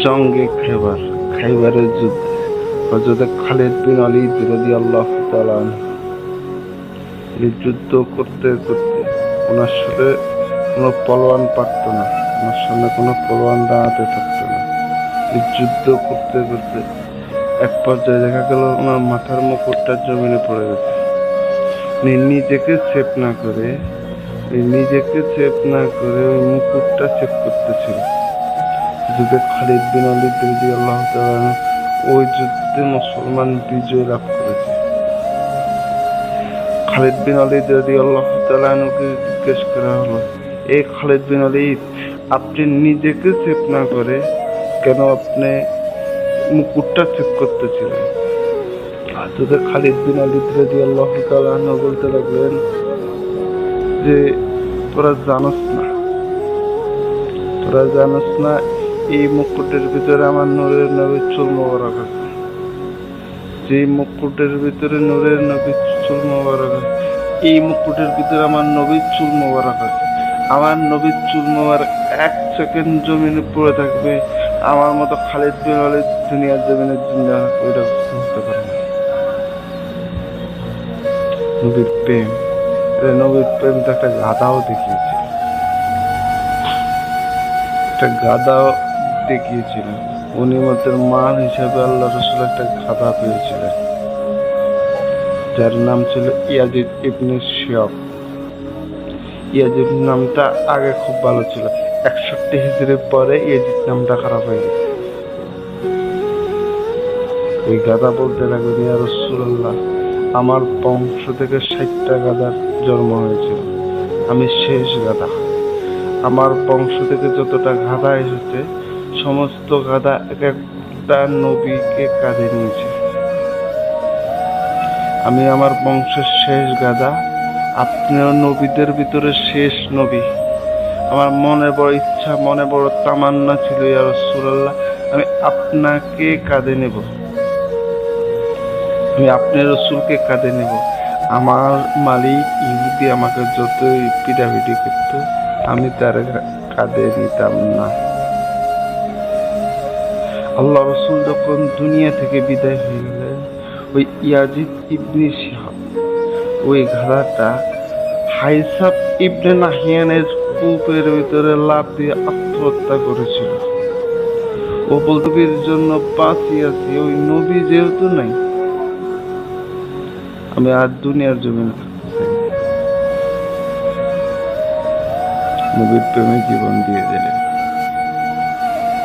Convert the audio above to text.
জঙ্গে খাইবারের যুদ্ধে হযরত খালিদ বিন ওয়ালিদ রাদিয়াল্লাহু তাআলা এই যুদ্ধ করতে করতে ওনার সাথে কোনো পলোয়ান পারত না, ওনার সামনে কোনো পলোয়ান দাঁড়াতে থাকতো না। এই যুদ্ধ করতে করতে এক পর্যায়ে দেখা গেল ওনার মাথার মুকুটটা জমিনে পড়ে গেছে। নিজেকে সেভ না করে ওই মুকুটটা সেভ করতেছিল। যুদ্ধে খালিদ বিন ওয়ালিদ রাদিয়াল্লাহু তাআলা ওই যুদ্ধে মুসলমান বিজয় লাভ করেছে। খালিদ বিন ওয়ালিদ রাদিয়াল্লাহু তাআলা কে জিজ্ঞেস করা হলো, এই খালিদ বিন ওয়ালিদ, আপনি নিজেকে সেভ না করে কেন আপনি মুকুটটা সেভ করতেছিলেন? হযরত খালিদ বিন ওয়ালিদ রাদিয়াল্লাহু তাআলা বলতে লাগলেন যে তোরা জানোস না এই মুকুটের ভিতরে আমার নূরের নবীর চুল মোবারক আছে। যে মুকুটের ভিতরে নূরের নবীর চুল মোবারক আছে, এই মুকুটের ভিতরে আমার নবীর চুল মোবারক আছে। আমার নবীর চুল মোবারক 1 সেকেন্ড জমিনে পড়ে থাকবে, আমার মতো খালিদ বিন ওয়ালিদ দুনিয়ার জমিনে জিন্দা ওইটা বুঝতে পারে না। নবীর প্রেম তো একটা গাধাও দেখিয়েছিল। গনিমতের মাল হিসাবে আল্লাহ রাসূল একটা গাধা পেয়েছিলেন, যার নাম ছিল ইয়াজিদ ইবনে শিহাব। ইয়াজিদ নামটা আগে খুব ভালো ছিল, 61 হিজরির পরে ইয়াজিদ নামটা খারাপ হয়ে গেছে। ওই গাধা বলতে লাগলো, ইয়া রাসূলুল্লাহ, আমার বংশ থেকে 60টা গাধার জন্ম হয়েছিল, আমি শেষ গাধা। আমার বংশ থেকে যতটা গাধা এসেছে সমস্ত গাধা এক একটা নবীকে কাঁধে নিয়েছে। আমি আমার বংশের শেষ গাধা, আপনিও নবীদের ভিতরে শেষ নবী। আমার মনে বড় ইচ্ছা, মনে বড় তামান্না ছিল, ইয়া রাসূলুল্লাহ, আমি আপনাকে কাঁধে নেব, আমি আপনার রাসূলকে কাঁধে নেব। আমার মালিক ইহুদি আমাকে যতই পিটাপিটি করত, আমি তার কাঁধে নিতাম না। আল্লাহ রাসূল যখন দুনিয়া থেকে বিদায় হয়ে গেলেন, ওই ইয়াজিদ ইবনে শিহাব, ওই গাধাটা হাইসাব ইবনে নাহিয়ানের কূপের ভিতরে লাফ দিয়ে আত্মহত্যা করেছিল। ও বলতবির জন্য বাঁচিয়েছি, ওই নবী যেহেতু নাই, আমি আর দুনিয়ার জমিনে থাকতে চাই। নবীর প্রেমে জীবন দিয়ে দিলেন।